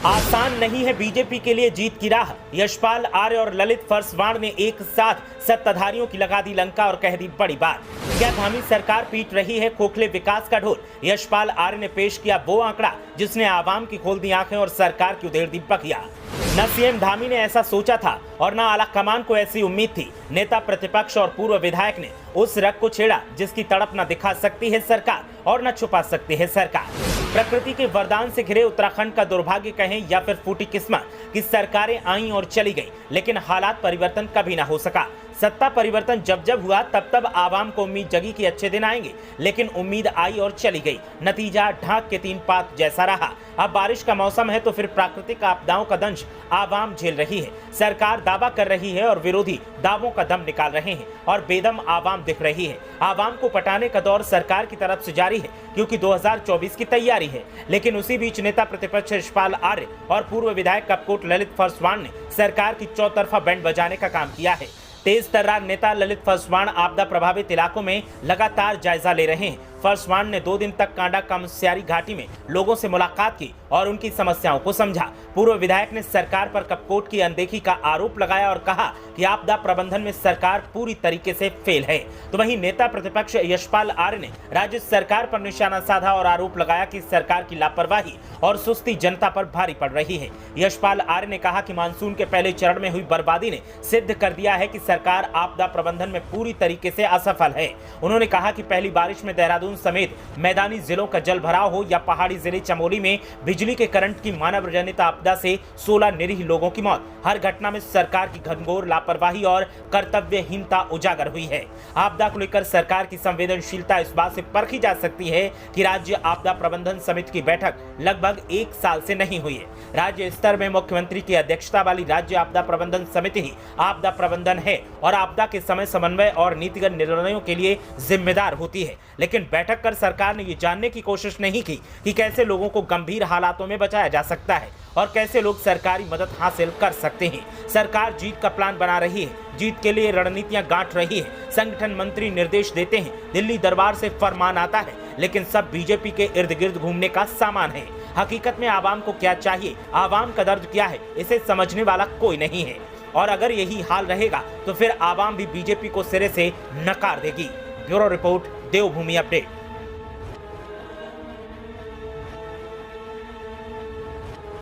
आसान नहीं है बीजेपी के लिए जीत की राह। यशपाल आर्य और ललित फर्सवाण ने एक साथ सत्ताधारियों की लगा दी लंका और कह दी बड़ी बात। क्या धामी सरकार पीट रही है खोखले विकास का ढोल? यशपाल आर्य ने पेश किया वो आंकड़ा जिसने आवाम की खोल दी आंखें और सरकार की उधेड़ दी बखिया। न सीएम धामी ने ऐसा सोचा था और न आला कमान को ऐसी उम्मीद थी। नेता प्रतिपक्ष और पूर्व विधायक ने उस रग को छेड़ा जिसकी तड़प न दिखा सकती है सरकार और न छुपा सकती है सरकार। प्रकृति के वरदान से घिरे उत्तराखंड का दुर्भाग्य कहें या फिर फूटी किस्मत कि सरकारें आईं और चली गईं, लेकिन हालात परिवर्तन कभी ना हो सका। सत्ता परिवर्तन जब जब हुआ तब तब आवाम को उम्मीद जगी कि अच्छे दिन आएंगे, लेकिन उम्मीद आई और चली गई। नतीजा ढाक के तीन पात जैसा रहा। अब बारिश का मौसम है तो फिर प्राकृतिक आपदाओं का दंश आवाम झेल रही है। सरकार दावा कर रही है और विरोधी दावों का दम निकाल रहे हैं और बेदम आवाम दिख रही है। आवाम को पटाने का दौर सरकार की तरफ से जारी है क्योंकि 2024 की तैयारी है। लेकिन उसी बीच नेता प्रतिपक्ष यशपाल आर्य और पूर्व विधायक कपकोट ललित फर्सवाण ने सरकार की चौतरफा बैंड बजाने का काम किया है। तेज तर्रार नेता ललित फर्सवाण आपदा प्रभावित इलाकों में लगातार जायजा ले रहे हैं। फर्सवाण ने 2 दिन तक कांडा कामस्यारी घाटी में लोगों से मुलाकात की और उनकी समस्याओं को समझा। पूर्व विधायक ने सरकार पर कपकोट की अनदेखी का आरोप लगाया और कहा कि आपदा प्रबंधन में सरकार पूरी तरीके से फेल है। तो वहीं नेता प्रतिपक्ष यशपाल आर्य ने राज्य सरकार पर निशाना साधा और आरोप लगाया कि सरकार की लापरवाही और सुस्ती जनता पर भारी पड़ रही है। यशपाल आर्य ने कहा कि मानसून के पहले चरण में हुई बर्बादी ने सिद्ध कर दिया है कि सरकार आपदा प्रबंधन में पूरी तरीके से असफल है। उन्होंने कहा कि पहली बारिश में देहरादून समेत मैदानी जिलों का जल भराव हो या पहाड़ी जिले चमोली में बिजली के करंट की मानव जनित आपदा से 16 निरीह लोगों की मौत, हर घटना में सरकार की घनघोर लापरवाही और कर्तव्यहीनता उजागर हुई है। आपदा को लेकर सरकार की संवेदनशीलता इस बात से परखी जा सकती है कि राज्य आपदा प्रबंधन समिति की बैठक लगभग 1 साल से नहीं हुई है। राज्य स्तर में मुख्यमंत्री की अध्यक्षता वाली राज्य आपदा प्रबंधन समिति ही आपदा प्रबंधन है और आपदा के समय समन्वय और नीतिगत निर्णयों के लिए जिम्मेदार होती है। लेकिन बैठक कर सरकार ने ये जानने की कोशिश नहीं की कि कैसे लोगों को गंभीर हालातों में बचाया जा सकता है और कैसे लोग सरकारी मदद हासिल कर सकते हैं। सरकार जीत का प्लान बना रही है, जीत के लिए रणनीतियां गांठ रही है। संगठन मंत्री निर्देश देते हैं, दिल्ली दरबार से फरमान आता है, लेकिन सब बीजेपी के इर्द गिर्द घूमने का सामान है। हकीकत में आवाम को क्या चाहिए, आवाम का दर्द क्या है, इसे समझने वाला कोई नहीं है। और अगर यही हाल रहेगा तो फिर आवाम भी बीजेपी को सिरे से नकार देगी। ब्यूरो रिपोर्ट, देवभूमि अपडेट।